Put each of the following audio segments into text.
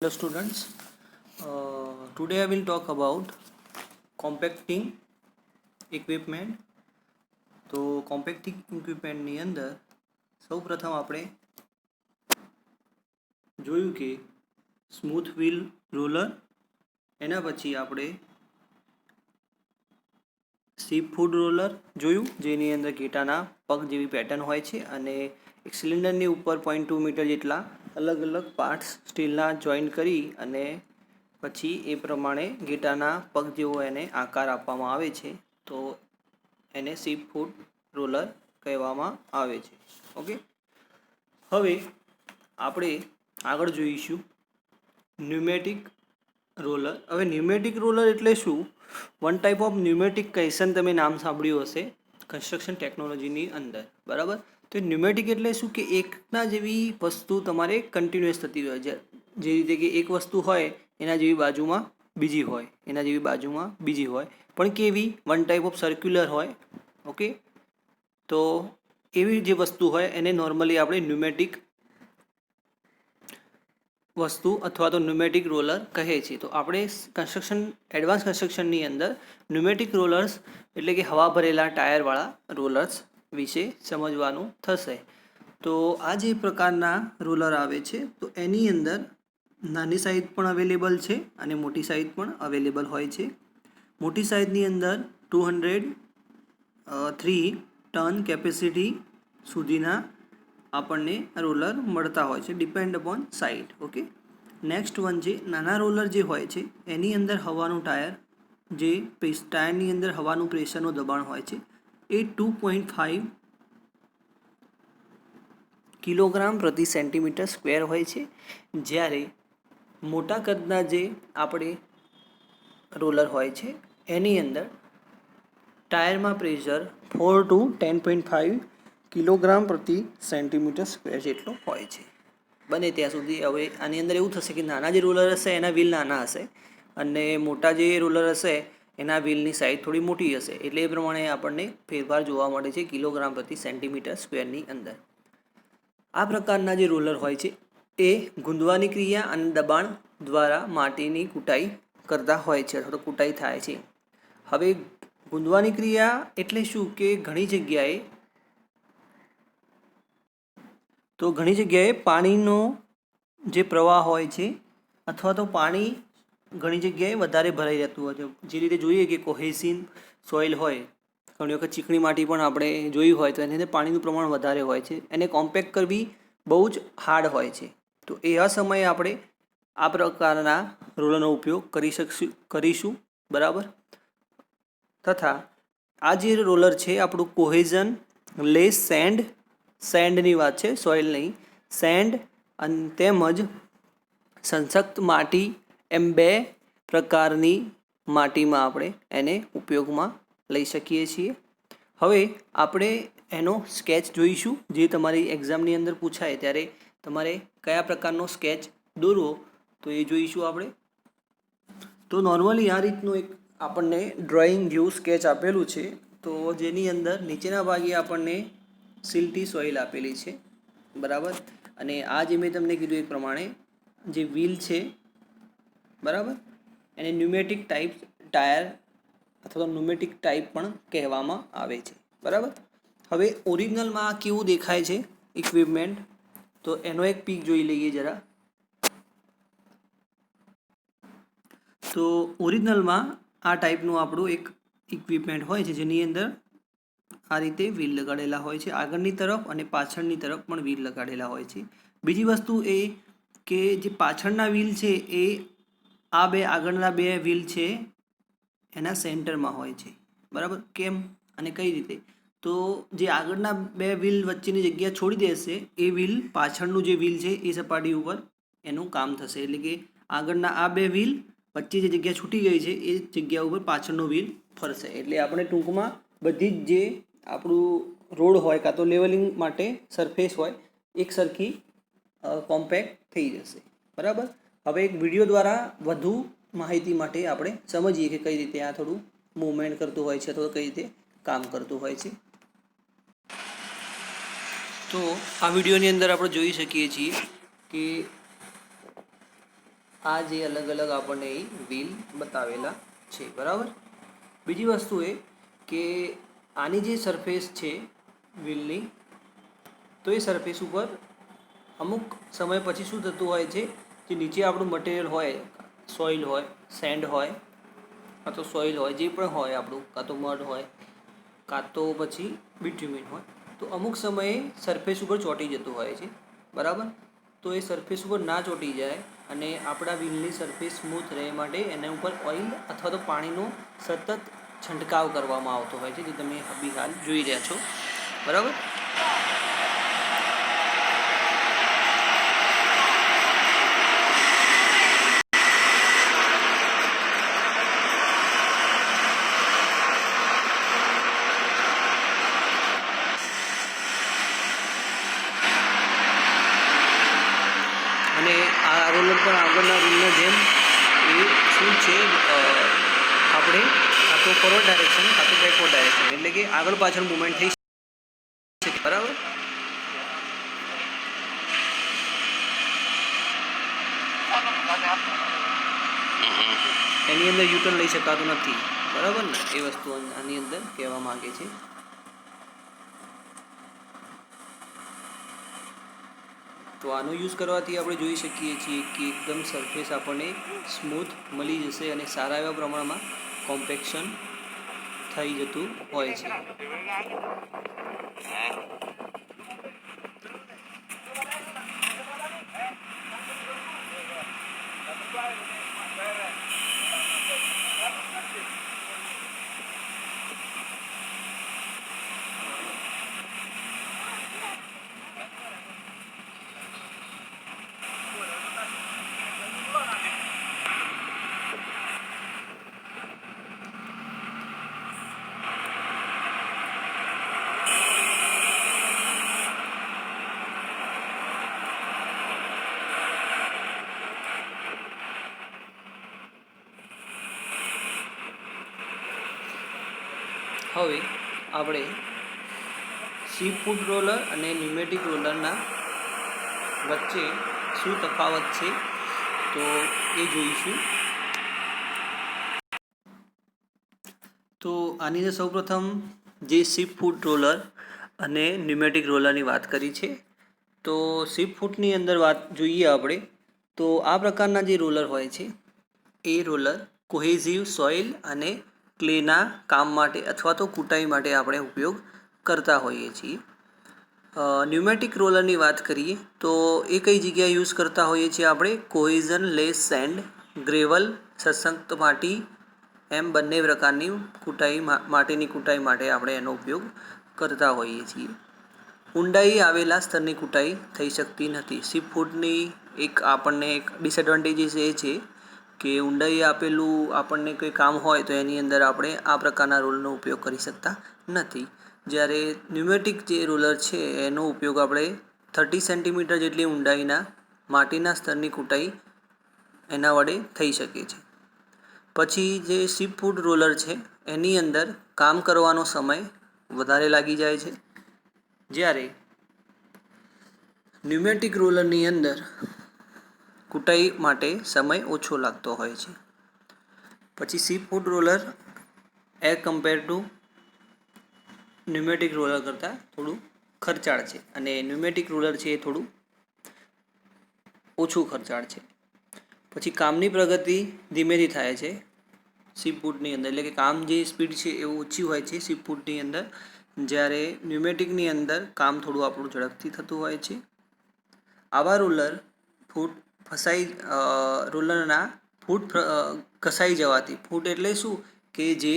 Hello students, today I will talk about compacting equipment. તો કોમ્પેક્ટિંગ ઇક્વિપમેન્ટની અંદર સૌ પ્રથમ આપણે જોયું કે સ્મૂથ વ્હીલ રોલર, એના પછી આપણે સીપ ફૂડ રોલર જોયું, જેની અંદર ઘેટાના પગ જેવી પેટર્ન હોય છે અને એક સિલિન્ડરની ઉપર 0.2 મીટર જેટલા અલગ અલગ પાર્ટ્સ સ્ટીલના જોઈન્ટ કરી અને પછી એ પ્રમાણે ઘેટાના પગ જેવો એને આકાર આપવામાં આવે છે, તો એને સીપ ફૂડ રોલર કહેવામાં આવે છે. ઓકે, હવે આપણે આગળ જોઈશું ન્યુમેટિક રોલર. હવે ન્યુમેટિક રોલર એટલે શું? વન ટાઈપ ઓફ ન્યુમેટિક કહેશન તમે નામ સાંભળ્યું હશે કન્સ્ટ્રક્શન ટેકનોલોજીની અંદર, બરાબર. તો ન્યુમેટિક એટલે શું કે એકના જેવી વસ્તુ તમારે કન્ટિન્યુઅસ થતી હોય છે. જે રીતે કે એક વસ્તુ હોય એના જેવી બાજુમાં બીજી હોય, એના જેવી બાજુમાં બીજી હોય, પણ કેવી? વન ટાઈપ ઓફ સર્ક્યુલર હોય. ઓકે, તો એવી જે વસ્તુ હોય એને નોર્મલી આપણે ન્યુમેટિક વસ્તુ અથવા તો ન્યુમેટિક રોલર કહે છે. તો આપણે એડવાન્સ કન્સ્ટ્રક્શનની અંદર ન્યુમેટિક રોલર્સ એટલે કે હવા ભરેલા ટાયરવાળા રોલર્સ વિશે સમજવાનું થશે. તો આ જે પ્રકારના રોલર આવે છે, તો એની અંદર નાની સાઇઝ પણ અવેલેબલ છે અને મોટી સાઇઝ પણ અવેલેબલ હોય છે. મોટી સાઇઝની અંદર 203 ટન કેપેસિટી સુધીના આપણને રોલર મળતા હોય છે, depend upon site. Okay, next one છે નાના રોલર જે હોય છે એની અંદર હવાનું ટાયરની અંદર હવાનું પ્રેશરનું દબાણ હોય છે એ 2.5 કિલોગ્રામ પ્રતિ સેન્ટીમીટર સ્ક્વેર હોય છે. જ્યારે મોટા કદના જે આપણે રોલર હોય છે એની અંદર ટાયરમાં પ્રેશર 4 to 10.5 કિલોગ્રામ પ્રતિ સેન્ટીમીટર સ્ક્વેર જેટલો હોય છે. બને ત્યાં સુધી. હવે આની અંદર એવું થશે કે નાના જે રોલર હશે એના વ્હીલ નાના હશે અને મોટા જે રોલર હશે એના વ્હીલની સાઇઝ થોડી મોટી હશે, એટલે એ પ્રમાણે આપણને ફેરફાર જોવા મળે છે કિલોગ્રામ પ્રતિ સેન્ટીમીટર સ્ક્વેરની અંદર. આ પ્રકારના જે રોલર હોય છે એ ગુંદવાની ક્રિયા અને દબાણ દ્વારા માટીની કૂટાઈ કરતા હોય છે અથવા તો કૂટાઈ થાય છે. હવે ગુંદવાની ક્રિયા એટલે શું કે ઘણી જગ્યાએ પાણીનો જે પ્રવાહ હોય છે અથવા તો પાણી ઘણી જગ્યાએ વધારે ભરાઈ રહેતું હોય છે. જે રીતે જોઈએ કે કોહેસિવ સોઇલ હોય, ઘણી વખત ચીકણી માટી પણ આપણે જોઈ હોય તો એની અંદર પાણીનું પ્રમાણ વધારે હોય છે, એને કોમ્પેક્ટ કરવી બહુ જ હાર્ડ હોય છે. તો એવા સમયે આપણે આ પ્રકારના રોલરનો ઉપયોગ કરીશું, બરાબર. તથા આ જે રોલર છે આપણું કોહેઝન લેસ સેન્ડની વાત છે, સોઇલ નહીં, સેન્ડ અને તેમજ સંસક્ત માટી, એમ બે પ્રકારની માટીમાં આપણે એને ઉપયોગમાં લઈ શકીએ છીએ. હવે આપણે એનો સ્કેચ જોઈશું, જે તમારી એક્ઝામની અંદર પૂછાય ત્યારે તમારે કયા પ્રકારનો સ્કેચ દોરવો તો એ જોઈશું આપણે. તો નોર્મલી આ રીતનું એક આપણને ડ્રોઈંગ જેવું સ્કેચ આપેલું છે, તો જેની અંદર નીચેના ભાગે આપણને સિલ્ટી સોઇલ આપેલી છે, બરાબર. અને આ જે મેં તમને કીધું એ પ્રમાણે જે વ્હીલ છે, બરાબર, એને ન્યુમેટિક ટાઈપ ટાયર અથવા તો ન્યુમેટિક ટાઈપ પણ કહેવામાં આવે છે, બરાબર. હવે ઓરિજિનલમાં કેવું દેખાય છે ઇક્વિપમેન્ટ, તો એનો એક પીક જોઈ લઈએ જરા. તો ઓરિજિનલમાં આ ટાઈપનું આપણું એક ઇક્વિપમેન્ટ હોય છે, જેની અંદર આ રીતે વ્હીલ લગાડેલા હોય છે, આગળની તરફ અને પાછળની તરફ પણ વ્હીલ લગાડેલા હોય છે. બીજી વસ્તુ એ કે જે પાછળના વ્હીલ છે એ આ આગળના બે વ્હીલ છે એના સેન્ટરમાં હોય છે, બરાબર. કેમ અને કઈ રીતે? તો જે આગળના બે વ્હીલ વચ્ચેની જગ્યા છોડી દેશે એ વ્હીલ પાછળનું જે વ્હીલ છે એ સપાટી ઉપર એનું કામ થશે. એટલે કે આગળના આ બે વ્હીલ વચ્ચે જે જગ્યા છૂટી ગઈ છે એ જગ્યા ઉપર પાછળનો વ્હીલ ફરશે. એટલે આપણે ટૂંકમાં બધી જ જે આપણું રોડ હોય કાં તો લેવલિંગ માટે સરફેસ હોય એક સરખી કોમ્પેક્ટ થઈ જશે, બરાબર. હવે એક વિડીયો દ્વારા વધુ માહિતી માટે આપણે સમજીએ કે કઈ રીતે આ થોડું મૂવમેન્ટ કરતું હોય છે અથવા કઈ રીતે કામ કરતું હોય છે. તો આ વિડીયોની અંદર આપણે જોઈ શકીએ છીએ કે આ જે અલગ અલગ આપણને વ્હીલ બતાવેલા છે, બરાબર. બીજી વસ્તુ એ કે આની જે સરફેસ છે વ્હીલની, તો એ સરફેસ ઉપર અમુક સમય પછી શું થતું હોય છે, જે નીચે આપણું મટીરિયલ હોય, સોઇલ હોય, સેન્ડ હોય, કાં તો સોઇલ હોય, જે પણ હોય આપણું, કાં તો મડ હોય, કાં તો પછી બિટ્યુમિન હોય, તો અમુક સમયે સરફેસ ઉપર ચોંટી જતું હોય છે, બરાબર. તો એ સરફેસ ઉપર ના ચોંટી જાય અને આપણા વ્હીલની સરફેસ સ્મૂથ રહે માટે એના ઉપર ઓઇલ અથવા તો પાણીનો સતત છંટકાવ કરવામાં આવતો હોય છે, જે તમે અભી હાલ જોઈ રહ્યા છો, બરાબર. અને આ રોલર પણ આગળના રૂલના જેમ એ શું છે, આપણે કાં તો ફોરવર્ડ ડાયરેક્શન કાં તો બેકવર્ડ ડાયરેક્શન, એટલે કે આગળ પાછળ મુવમેન્ટ થઈ શકે, બરાબર. એની અંદર યુટર્ન લઈ શકાતું નથી, બરાબર ને, એ વસ્તુ આની અંદર કહેવા માંગે છે. તો આનો યુઝ કરવાથી આપણે જોઈ શકીએ છીએ કે એકદમ સરફેસ આપણને સ્મૂથ મળી જશે અને સારા એવા પ્રમાણમાં કોમ્પેક્શન થઈ જતું હોય છે. હવે આપણે સીપ ફૂટ રોલર અને ન્યુમેટિક રોલરના વચ્ચે શું તફાવત છે તો એ જોઈશું. તો આની અંદર સૌપ્રથમ જે સીપ ફૂટ રોલર અને ન્યુમેટિક રોલરની વાત કરી છે. તો સીપ ફૂટની અંદર વાત જોઈએ આપણે, તો આ પ્રકારના જે રોલર હોય છે એ રોલર કોહેઝિવ સોઇલ અને ક્લેના કામ માટે અથવા તો કૂટાઈ માટે આપણે ઉપયોગ કરતા હોઈએ છીએ. ન્યુમેટિક રોલરની વાત કરીએ તો એ કઈ જગ્યાએ યુઝ કરતા હોઈએ છીએ આપણે? કોહેઝન લેસ સેન્ડ, ગ્રેવલ, સશક્ત માટી, એમ બંને પ્રકારની માટીની કૂટાઈ માટે આપણે એનો ઉપયોગ કરતા હોઈએ છીએ. ઊંડાઈ આવેલા સ્તરની કૂટાઈ થઈ શકતી નથી. સીપ ફૂટની એક આપણને એક ડિસએડવાન્ટેજીસ એ છે કે ઊંડાઈ આપેલું આપણને કોઈ કામ હોય તો એની અંદર આપણે આ પ્રકારના રોલનો ઉપયોગ કરી શકતા નથી. જ્યારે ન્યુમેટિક જે રોલર છે એનો ઉપયોગ આપણે 30 સેન્ટીમીટર જેટલી ઊંડાઈના માટીના સ્તરની કૂટાઈ એના વડે થઈ શકે છે. પછી જે સીપ ફૂટ રોલર છે એની અંદર કામ કરવાનો સમય વધારે લાગી જાય છે, જ્યારે ન્યુમેટિક રોલરની અંદર કૂટાઈ માટે સમય ઓછો લાગતો હોય છે. પછી sheep foot roller as compare to pneumatic roller કરતાં થોડું ખર્ચાળ છે અને ન્યુમેટિક રોલર છે એ થોડું ઓછું ખર્ચાળ છે. પછી કામની પ્રગતિ ધીમેથી થાય છે સીપ ફૂટની અંદર, એટલે કે કામ જે સ્પીડ છે એ ઓછી હોય છે સીપ ફૂટની અંદર, જ્યારે ન્યુમેટિકની અંદર કામ થોડું આપણું ઝડપથી થતું હોય છે. આવા રોલર રોલરના ફૂટ ઘસાઈ જવાથી, ફૂટ એટલે શું કે જે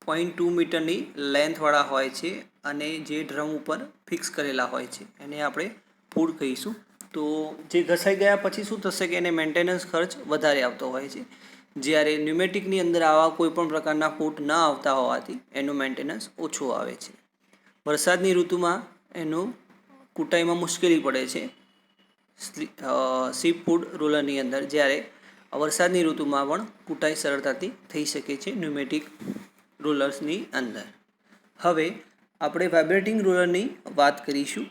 0.2 મીટરની લેન્થવાળા હોય છે અને જે ડ્રમ ઉપર ફિક્સ કરેલા હોય છે એને આપણે ફૂટ કહીશું. તો જે ઘસાઈ ગયા પછી શું થશે કે એને મેન્ટેનન્સ ખર્ચ વધારે આવતો હોય છે, જ્યારે ન્યુમેટિકની અંદર આવા કોઈ પણ પ્રકારના ફૂટ ન આવતા હોવાથી એનું મેન્ટેનન્સ ઓછું આવે છે. વરસાદની ઋતુમાં એનું કૂટાઈમાં મુશ્કેલી પડે છે સીપ ફૂટ રોલરની અંદર, જ્યારે વરસાદની ઋતુમાં પણ કૂટાઈ સરળતાથી થઈ શકે છે ન્યુમેટિક રોલર્સની અંદર. હવે આપણે વાઇબ્રેટિંગ રોલરની વાત કરીશું.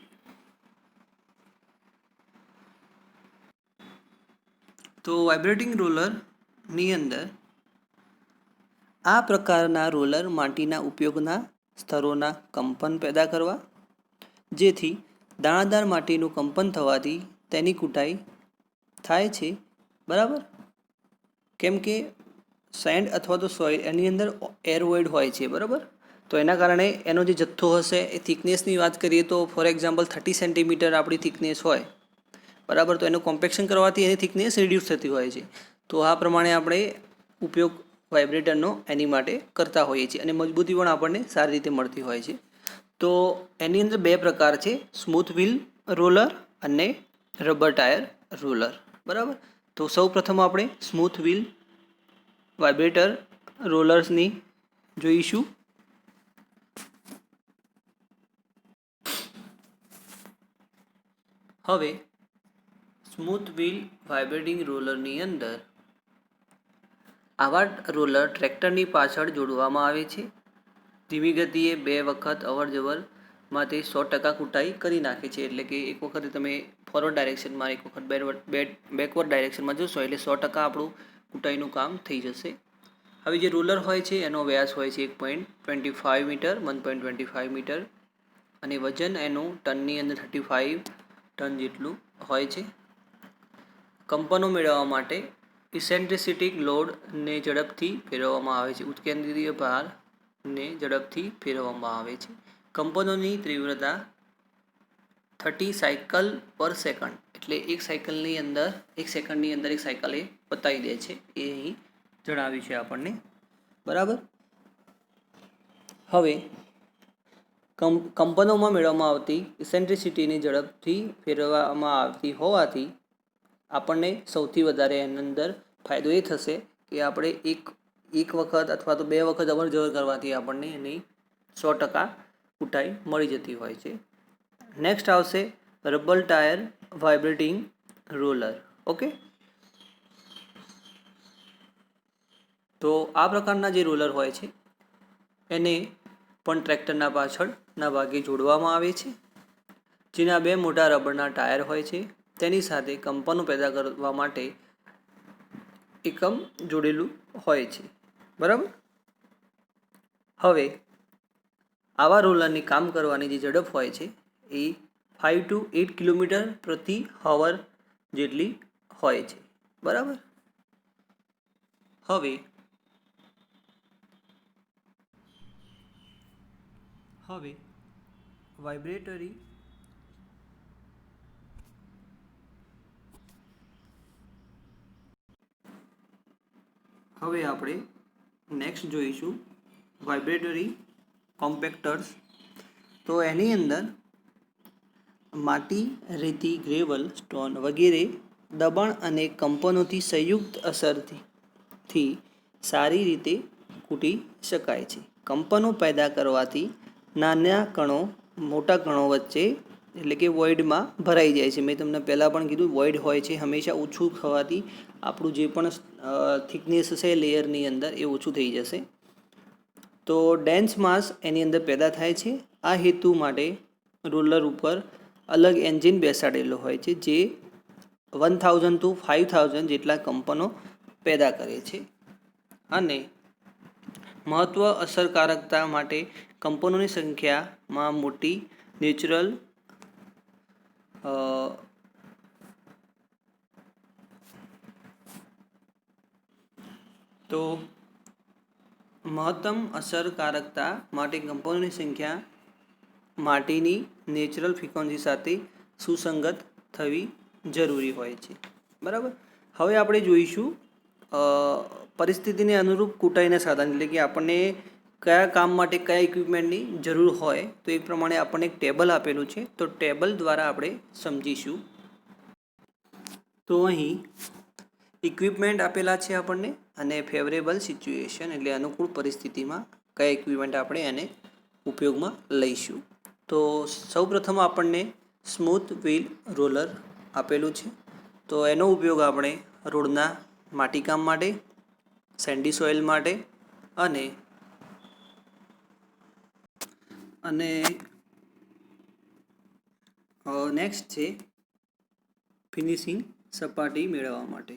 તો વાઇબ્રેટિંગ રોલરની અંદર આ પ્રકારના રોલર માટીના ઉપયોગના સ્તરોના કંપન પેદા કરવા, જેથી દાણાદાર માટીનું કંપન થવાથી તેની કૂટાઈ થાય છે. બરાબર? કેમ કે સેન્ડ અથવા તો સોઇલ એની અંદર એર વોઇડ હોય છે. બરાબર? તો એના કારણે એનો જે જથ્થો હશે એ થિકનેસની વાત કરીએ તો ફોર એક્ઝામ્પલ 30 સેન્ટીમીટર આપણી થિકનેસ હોય. બરાબર? તો એનું કોમ્પેક્શન કરવાથી એની થિકનેસ રિડ્યુસ થતી હોય છે. તો આ પ્રમાણે આપણે ઉપયોગ વાઇબ્રેટરનો એની માટે કરતા હોઈએ છીએ અને મજબૂતી પણ આપણને સારી રીતે મળતી હોય છે. તો એની અંદર બે પ્રકાર છે, સ્મૂથ વ્હીલ રોલર અને રબર ટાયર રોલર. બરાબર? તો સૌ પ્રથમ આપણે સ્મૂથ વ્હીલ વાઇબ્રેટર રોલર્સની જોઈશું. હવે સ્મૂથ વ્હીલ વાઇબ્રેટિંગ રોલરની અંદર આવા રોલર ટ્રેક્ટરની પાછળ જોડવામાં આવે છે. ધીમી ગતિએ 2 વખત અવરજવરમાં તે 100% કૂટાઈ કરી નાખે છે. એટલે કે એક વખત તમે ફોરવર્ડ ડાયરેક્શનમાં, એક વખત બેકવર્ડ ડાયરેક્શનમાં જશો એટલે 100% આપણું કૂટાઈનું કામ થઈ જશે. હવે જે રોલર હોય છે એનો વ્યાસ હોય છે 1.25 મીટર, 1.25 મીટર અને વજન એનું ટનની અંદર 35 ટન જેટલું હોય છે. કંપનો મેળવવા માટે ઇસેન્ટ્રિસિટિક લોડને ઝડપથી ફેરવવામાં આવે છે. ઉત્કેન્દ્રીય ભારને ઝડપથી ફેરવવામાં આવે છે. કંપનોની તીવ્રતા 30 સાયકલ પર સેકન્ડ, એટલે એક સેકન્ડની અંદર એક સાયકલ એ પતાવી દે છે, એ અહીં જણાવ્યું છે આપણને. બરાબર? હવે કંપનોમાં મેળવવામાં આવતી ઇસેન્ટ્રિસિટીની ઝડપથી ફેરવવામાં આવતી હોવાથી આપણને સૌથી વધારે એની અંદર ફાયદો એ થશે કે આપણે એક વખત અથવા તો 2 વખત અવરજવર કરવાથી આપણને એની 100% કૂટાઈ મળી જતી હોય છે. નેક્સ્ટ આવશે rubber tyre vibrating roller. Okay, તો આ પ્રકારના જે રોલર હોય છે એને પણ ટ્રેક્ટરના પાછળના ભાગે જોડવામાં આવે છે, જેના 2 મોટા રબરના ટાયર હોય છે. તેની સાથે કંપનો પેદા કરવા માટે એકમ જોડેલું હોય છે. બરાબર? હવે આવા રોલરની કામ કરવાની જે ઝડપ હોય છે એ 5 to 8 કિલોમીટર પ્રતિ અવર જેટલી હોય છે. બરાબર? હવે વાઇબ્રેટરી હવે આપણે નેક્સ્ટ જોઈશું વાઇબ્રેટરી કોમ્પેક્ટર્સ. તો એની અંદર માટી, રેતી, ગ્રેવલ, સ્ટોન વગેરે દબાણ અને કંપનોથી સંયુક્ત અસરથી સારી રીતે કૂટી શકાય છે. કંપનો પેદા કરવાથી નાના કણો મોટા કણો વચ્ચે, એટલે કે વોઇડમાં ભરાઈ જાય છે. મેં તમને પહેલાં પણ કીધું, વોઇડ હોય છે હંમેશા ઓછું થવાથી આપણું જે પણ થિકનેસ છે લેયરની અંદર એ ઓછું થઈ જશે. તો ડેન્સ માસ એની અંદર પેદા થાય છે. આ હેતુ માટે રોલર ઉપર અલગ એન્જિન બેસાડેલો હોય છે જે 1000 to 5000 જેટલા કંપનો પેદા કરે છે. અને મહત્વ અસરકારકતા માટે કંપનોની સંખ્યામાં મોટી નેચરલ તો મહત્તમ અસરકારકતા માટે કંપનોની સંખ્યા માટીની નેચરલ ફ્રીક્વન્સી સાથે સુસંગત થવી જરૂરી હોય છે. બરાબર? હવે આપણે જોઈશું પરિસ્થિતિને અનુરૂપ કૂટાઈના સાધન, એટલે કે આપણને કયા કામ માટે કયા ઇક્વિપમેન્ટની જરૂર હોય તો એ પ્રમાણે આપણને એક ટેબલ આપેલું છે. તો ટેબલ દ્વારા આપણે સમજીશું. તો અહીં ઇક્વિપમેન્ટ આપેલા છે આપણને અને ફેવરેબલ સિચ્યુએશન, એટલે અનુકૂળ પરિસ્થિતિમાં કયા ઇક્વિપમેન્ટ આપણે એને ઉપયોગમાં લઈશું. તો સૌપ્રથમ આપણને સ્મૂથ વ્હીલ રોલર આપેલું છે. તો એનો ઉપયોગ આપણે રોડના માટીકામ માટે, સેન્ડી સોઇલ માટે અને નેક્સ્ટ છે ફિનિશિંગ સપાટી મેળવવા માટે.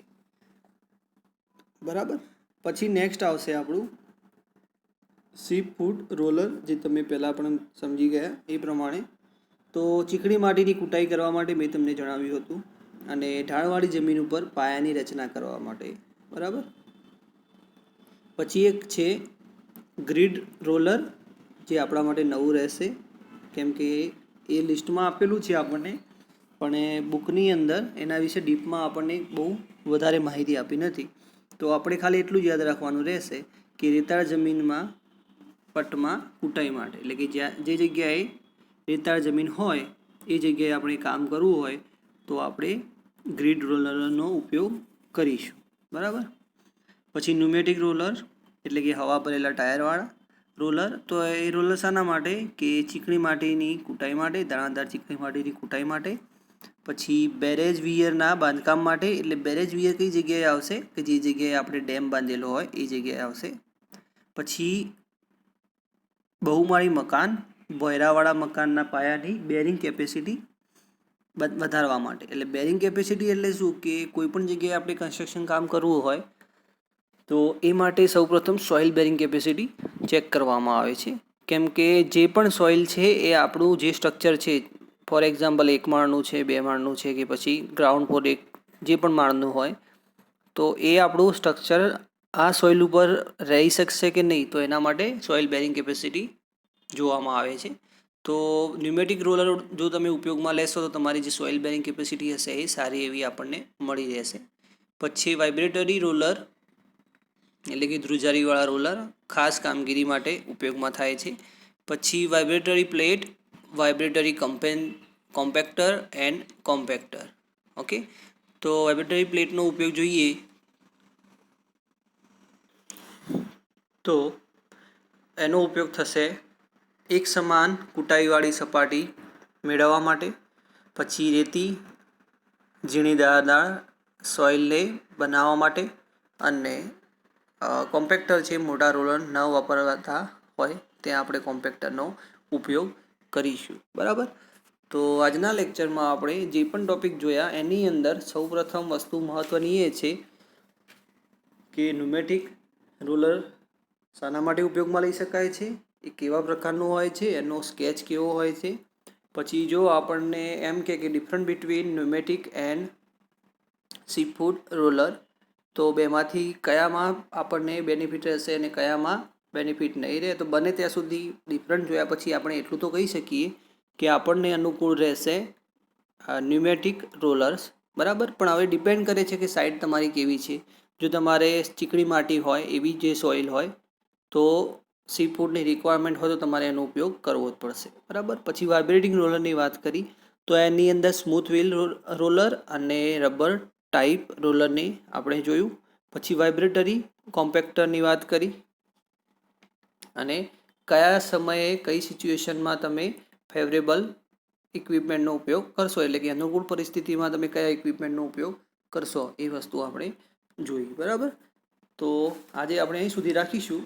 બરાબર. પછી નેક્સ્ટ આવશે આપણું સીપ ફૂડ રોલર, જે તમે પહેલાં પણ સમજી ગયા એ પ્રમાણે. તો ચીકણી માટીની કૂટાઈ કરવા માટે મેં તમને જણાવ્યું હતું, અને ઢાળવાળી જમીન ઉપર પાયાની રચના કરવા માટે. બરાબર. પછી એક છે ગ્રીડ રોલર, જે આપણા માટે નવું રહેશે, કેમ કે એ લિસ્ટમાં આપેલું છે આપણને, પણ એ બુકની અંદર એના વિશે ડીપમાં આપણને બહુ વધારે માહિતી આપી નથી. તો આપણે ખાલી એટલું જ યાદ રાખવાનું રહેશે કે રેતાળ જમીનમાં પટમાં કૂટાઈ માટે, એટલે કે જ્યાં જે જગ્યાએ રેતાળ જમીન હોય એ જગ્યાએ આપણે કામ કરવું હોય તો આપણે ગ્રીડ રોલરનો ઉપયોગ કરીશું. બરાબર. પછી ન્યુમેટિક રોલર, એટલે કે હવા ભરેલા ટાયરવાળા રોલર. તો એ રોલર શાના માટે? કે ચીકણી માટીની કૂટાઈ માટે, દાણાદાર ચીકણી માટીની કૂટાઈ માટે. પછી બેરેજ વિયરના બાંધકામ માટે, એટલે બેરેજ વિયર કઈ જગ્યાએ આવશે? કે જે જગ્યાએ આપણે ડેમ બાંધેલો હોય એ જગ્યાએ આવશે. પછી બહુમાળી મકાન, ભોયરાવાળા મકાનના પાયાની બેરિંગ કેપેસિટી વધારવા માટે. એટલે બેરિંગ કેપેસિટી એટલે શું? કે કોઈ પણ જગ્યાએ આપણે કન્સ્ટ્રક્શન કામ કરવું હોય તો એ માટે સૌપ્રથમ સોઇલ બેરિંગ કેપેસિટી ચેક કરવામાં આવે છે. કેમ કે જે પણ સોઇલ છે એ આપણું જે સ્ટ્રક્ચર છે, ફોર એક્ઝામ્પલ 1 માળનું છે, 2 માળનું છે, કે પછી ગ્રાઉન્ડ ફ્લોર જે પણ માળનું હોય, તો એ આપણું સ્ટ્રક્ચર આ સોઇલ ઉપર રહી શકશે કે નહીં, તો એના માટે સોઇલ બેરિંગ કેપેસિટી જોવામાં આવે છે. તો ન્યુમેટિક રોલર જો તમે ઉપયોગમાં લેશો તો તમારી જે સોઇલ બેરિંગ કેપેસિટી હશે એ સારી એવી આપણને મળી રહેશે. પછી વાઇબ્રેટરી રોલર, એટલે કે ધ્રુજારીવાળા રોલર ખાસ કામગીરી માટે ઉપયોગમાં થાય છે. પછી vibratory plate, vibratory compactor and compactor. Okay. તો વાઇબ્રેટરી પ્લેટનો ઉપયોગ જોઈએ તો એનો ઉપયોગ થશે એક સમાન કૂટાઈવાળી સપાટી મેળવવા માટે. પછી રેતી, ઝીણી દાળદાર સોઇલને બનાવવા માટે. અને કોમ્પેક્ટર છે, મોટા રોલર ન વાપરતા હોય ત્યાં આપણે કોમ્પેક્ટરનો ઉપયોગ કરીશું. બરાબર. તો આજના લેક્ચરમાં આપણે જે પણ ટૉપિક જોયા એની અંદર સૌપ્રથમ વસ્તુ મહત્ત્વની એ છે કે ન્યુમેટિક રોલર શાના માટે ઉપયોગમાં લઈ શકાય છે, એ કેવા પ્રકારનું હોય છે, એનો સ્કેચ કેવો હોય છે. પછી જો આપણને એમ કે different between pneumatic and sheep foot roller, તો બેમાંથી કયામાં આપણને બેનિફિટ રહેશે અને કયામાં બેનિફિટ નહીં રહે, તો બને ત્યાં સુધી ડિફરન્ટ જોયા પછી આપણે એટલું તો કહી શકીએ કે આપણને અનુકૂળ રહેશે ન્યુમેટિક રોલર્સ. બરાબર. પણ હવે ડિપેન્ડ કરે છે કે સાઇટ તમારી કેવી છે. જો તમારે ચીકણી માટી હોય, એવી જે સોઇલ હોય, તો સી ફૂડની રિક્વાયરમેન્ટ હોય તો તમારે એનો ઉપયોગ કરવો જ પડશે. બરાબર. પછી વાઇબ્રેટિંગ રોલરની વાત કરી તો એની અંદર સ્મૂથ વ્હીલ રોલર અને રબર ટાઈપ રોલરની આપણે જોયું. પછી વાઇબ્રેટરી કોમ્પેક્ટરની વાત કરી, અને કયા સમયે કઈ સિચ્યુએશનમાં તમે ફેવરેબલ ઇક્વિપમેન્ટનો ઉપયોગ કરશો, એટલે કે અનુકૂળ પરિસ્થિતિમાં તમે કયા ઇક્વિપમેન્ટનો ઉપયોગ કરશો એ વસ્તુ આપણે જોઈ. બરાબર. તો આજે આપણે અહીં સુધી રાખીશું.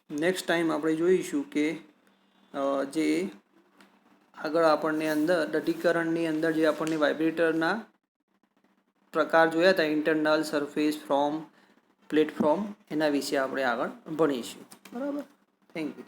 નેક્સ્ટ ટાઈમ આપણે જોઈશું કે જે આગળ આપણને અંદર દઢીકરણની અંદર જે આપણને વાઇબ્રેટરના પ્રકાર જોયા હતા, ઇન્ટરનલ, સરફેસ, ફોર્મ, પ્લેટફોર્મ, એના વિશે આપણે આગળ ભણીશું. બરાબર. Thank you.